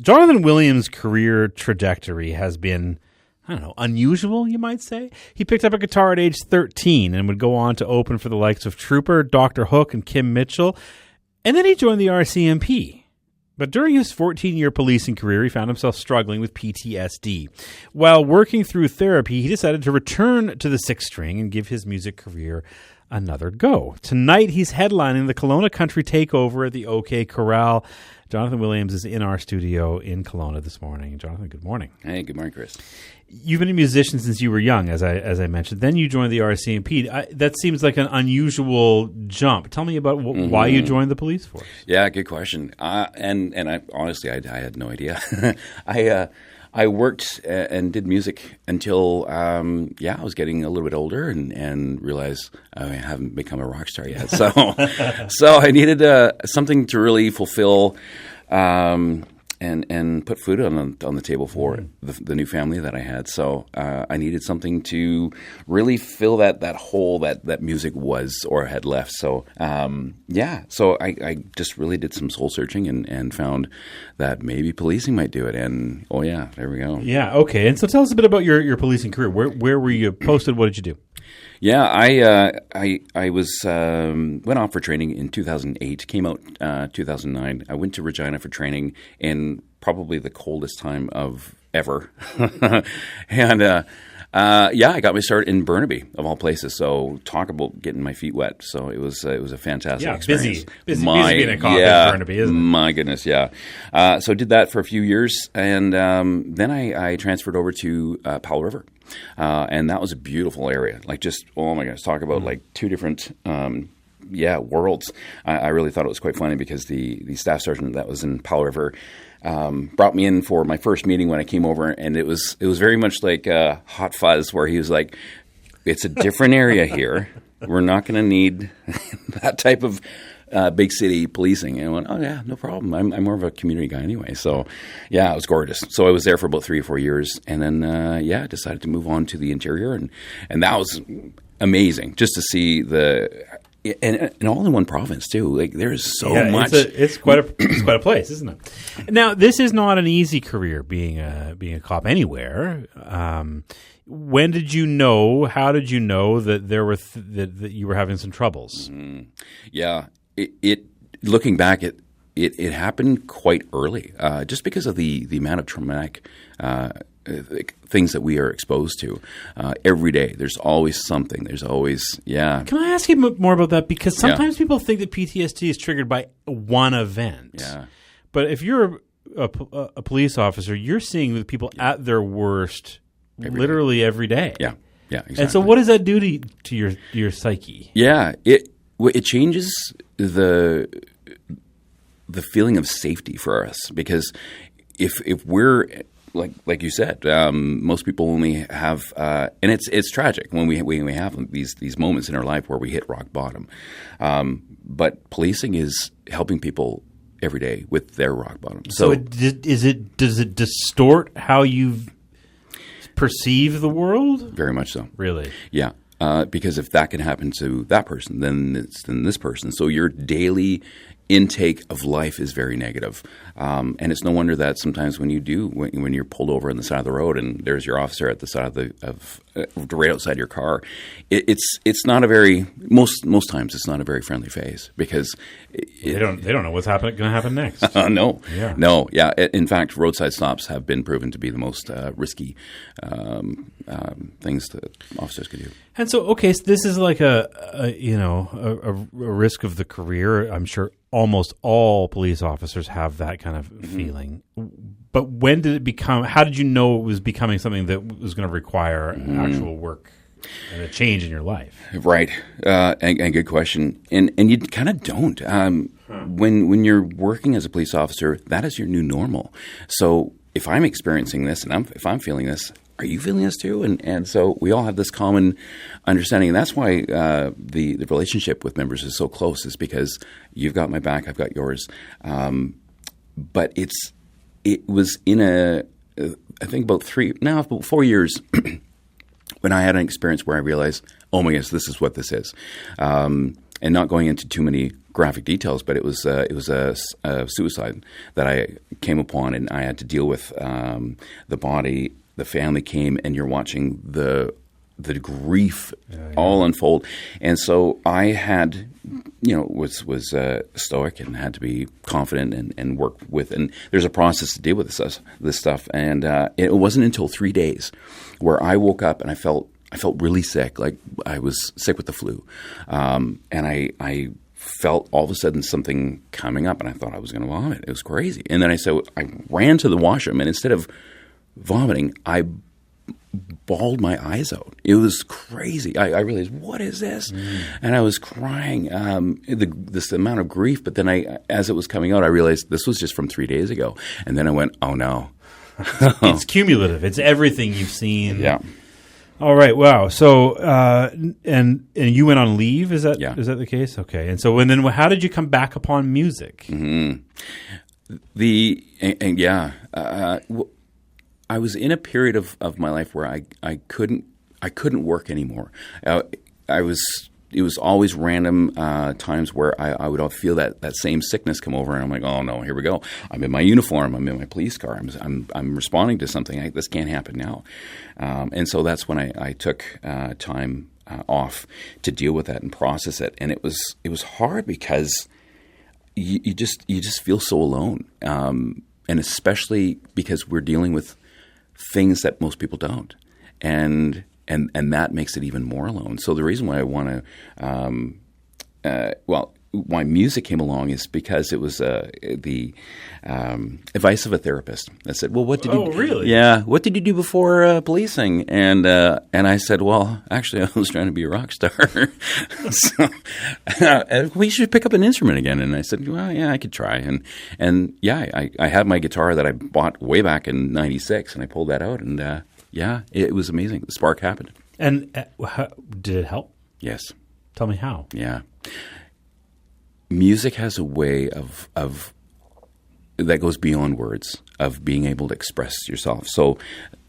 Jonathan Williams' career trajectory has been, I don't know, unusual, you might say. He picked up a guitar at age 13 and would go on to open for the likes of Trooper, Dr. Hook, and Kim Mitchell. And then he joined the RCMP. But during his 14-year policing career, he found himself struggling with PTSD. While working through therapy, he decided to return to the sixth string and give his music career another go. Tonight, he's headlining the Kelowna Country Takeover at the OK Corral. Jonathan Williams is in our studio in Kelowna this morning. Jonathan, good morning. Hey, good morning, Chris. You've been a musician since you were young, as I mentioned. Then you joined the RCMP. That seems like an unusual jump. Tell me about why you joined the police force. Yeah, good question. And I honestly, I had no idea. I worked and did music until I was getting a little bit older and realized I haven't become a rock star yet. So I needed something to really fulfill and put food on the table for the new family that I had. So I needed something to really fill that hole that music was or had left. So so I just really did some soul searching and found that maybe policing might do it. And there we go. Yeah, okay. And so tell us a bit about your policing career. Where were you posted? What did you do? Yeah, I was went off for training in 2008. Came out 2009. I went to Regina for training in probably the coldest time of ever, and I got my start in Burnaby of all places. So talk about getting my feet wet. So it was a fantastic experience. Busy being a cop in Burnaby, isn't it? My goodness, yeah. So I did that for a few years, and then I transferred over to Powell River. And that was a beautiful area. Like just, oh my gosh, talk about like two different, worlds. I really thought it was quite funny because the staff sergeant that was in Powell River brought me in for my first meeting when I came over, and it was very much like Hot Fuzz, where he was like, "It's a different area here. We're not going to need that type of." Big city policing. And I went, oh, yeah, no problem. I'm more of a community guy anyway. So, it was gorgeous. So I was there for about 3 or 4 years. And then, I decided to move on to the interior. And that was amazing just to see and all in one province, too. Like, there's so much. It's quite a place, isn't it? Now, this is not an easy career being a cop anywhere. When did you know? How did you know that there were that you were having some troubles? Yeah. It looking back, it happened quite early, just because of the amount of traumatic things that we are exposed to every day. There's always something. There's always Can I ask you more about that? Because sometimes people think that PTSD is triggered by one event. Yeah. But if you're a police officer, you're seeing the people at their worst literally every day. Yeah. Yeah. Exactly. And so, what does that do to your psyche? Yeah. It changes the feeling of safety for us, because if we're like you said, most people only have and it's tragic when we have these moments in our life where we hit rock bottom. But policing is helping people every day with their rock bottom. So does it distort how you perceive the world? Very much so. Really? Yeah. Because if that can happen to that person, then it's this person. So your daily intake of life is very negative. And it's no wonder that sometimes when you're pulled over on the side of the road and there's your officer at the side of right outside your car, it's not a very most times it's not a very friendly face, because they don't know what's going to happen next. No. Yeah. No. Yeah. In fact, roadside stops have been proven to be the most risky things that officers could do. And so, so this is like a risk of the career. I'm sure almost all police officers have that kind of feeling. But when did it become? How did you know it was becoming something that was going to require actual work and a change in your life? Right, and good question. And you kind of don't. When you're working as a police officer, that is your new normal. So if I'm experiencing this and if I'm feeling this, are you feeling this too? And so we all have this common understanding, and that's why the relationship with members is so close, is because you've got my back, I've got yours. But it was in I think about 4 years when I had an experience where I realized, oh my goodness, this is what this is. And not going into too many graphic details, but it was a suicide that I came upon, and I had to deal with the body. The family came, and you're watching the grief all unfold. And so I had, was stoic and had to be confident and work with. And there's a process to deal with this stuff. And it wasn't until 3 days where I woke up and I felt really sick, like I was sick with the flu. And I felt all of a sudden something coming up, and I thought I was going to vomit. It was crazy. And then I ran to the washroom, and instead of vomiting, I bawled my eyes out. It was crazy. I realized, what is this? And I was crying, this amount of grief. But then as it was coming out, I realized this was just from 3 days ago. And then I went, oh no. It's cumulative. It's everything you've seen. Yeah. All right. Wow. So, and you went on leave. Is that the case? Okay. And so, how did you come back upon music? Mm-hmm. I was in a period of my life where I couldn't work anymore. It was always random times where I would feel that same sickness come over, and I'm like, oh no, here we go. I'm in my uniform. I'm in my police car. I'm responding to something. This can't happen now. And so that's when I took time off to deal with that and process it. And it was hard because you just feel so alone, and especially because we're dealing with things that most people don't, and that makes it even more alone. So the reason why I want to, why music came along is because it was the advice of a therapist that said, "Well, what did you? Really? Yeah, what did you do before policing?" And I said, "Well, actually, I was trying to be a rock star. So we should pick up an instrument again." And I said, "Well, yeah, I could try." And I had my guitar that I bought way back in '96, and I pulled that out, and it was amazing. The spark happened. And did it help? Yes. Tell me how. Yeah. Music has a way of that goes beyond words, of being able to express yourself. So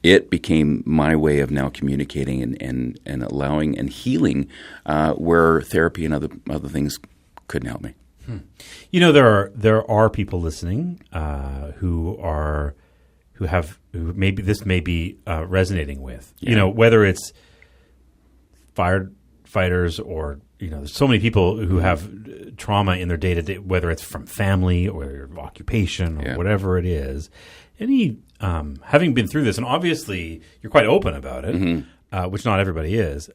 it became my way of now communicating and allowing and healing where therapy and other things couldn't help me. There are people listening who maybe this may be resonating with. Yeah. Whether it's firefighters or there's so many people who have trauma in their day-to-day, whether it's from family or occupation or whatever it is. Having been through this, and obviously you're quite open about it, which not everybody is.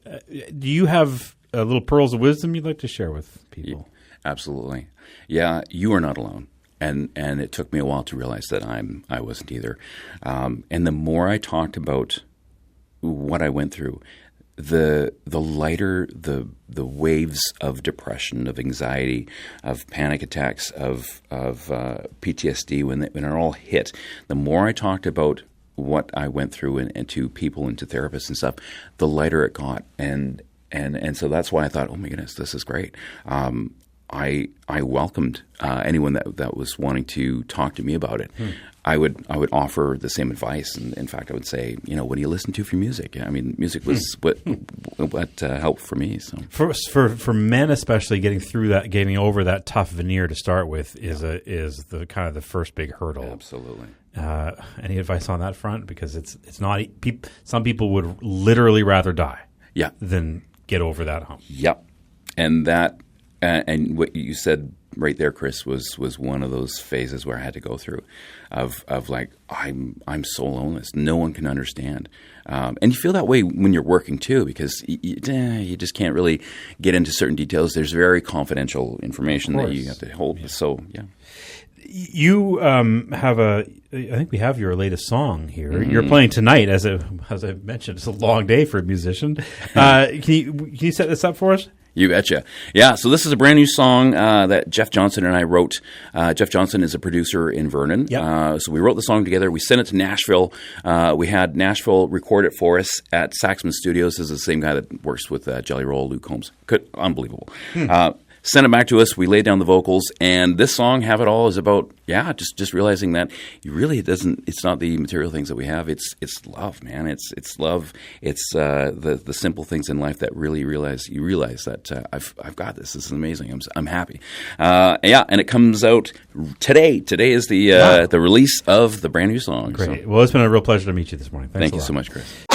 Do you have little pearls of wisdom you'd like to share with people? Absolutely. Yeah, you are not alone. And it took me a while to realize that I wasn't either. And the more I talked about what I went through, the lighter the waves of depression, of anxiety, of panic attacks, of PTSD when it all hit. The more I talked about what I went through and to people and to therapists and stuff, the lighter it got. And so that's why I thought, oh my goodness, this is great. I welcomed anyone that was wanting to talk to me about it. I would offer the same advice, and in fact, I would say, what do you listen to for music? I mean, music was what helped for me. So for men, especially, getting over that tough veneer to start with is the kind of the first big hurdle. Absolutely. Any advice on that front? Because it's not. Some people would literally rather die, than get over that hump. Yep, and that. And what you said right there, Chris, was one of those phases where I had to go through, of like I'm so lonely, no one can understand, and you feel that way when you're working too, because you just can't really get into certain details. There's very confidential information that you have to hold. Yeah. So you have I think we have your latest song here. Mm-hmm. You're playing tonight, as I mentioned. It's a long day for a musician. Can you set this up for us? You betcha. Yeah, so this is a brand new song that Jeff Johnson and I wrote. Jeff Johnson is a producer in Vernon. Yep. So we wrote the song together. We sent it to Nashville. We had Nashville record it for us at Saxman Studios. This is the same guy that works with Jelly Roll, Luke Combs. Unbelievable. sent it back to us. We laid down the vocals, and this song, Have It All, is about just realizing that you really it's not the material things that we have. It's love, man. It's love. It's the simple things in life that really you realize that I've got this. This is amazing. I'm happy. And it comes out today. Today is the release of the brand new song. Great. So. Well, it's been a real pleasure to meet you this morning. Thanks Thank a you lot. so much, Chris.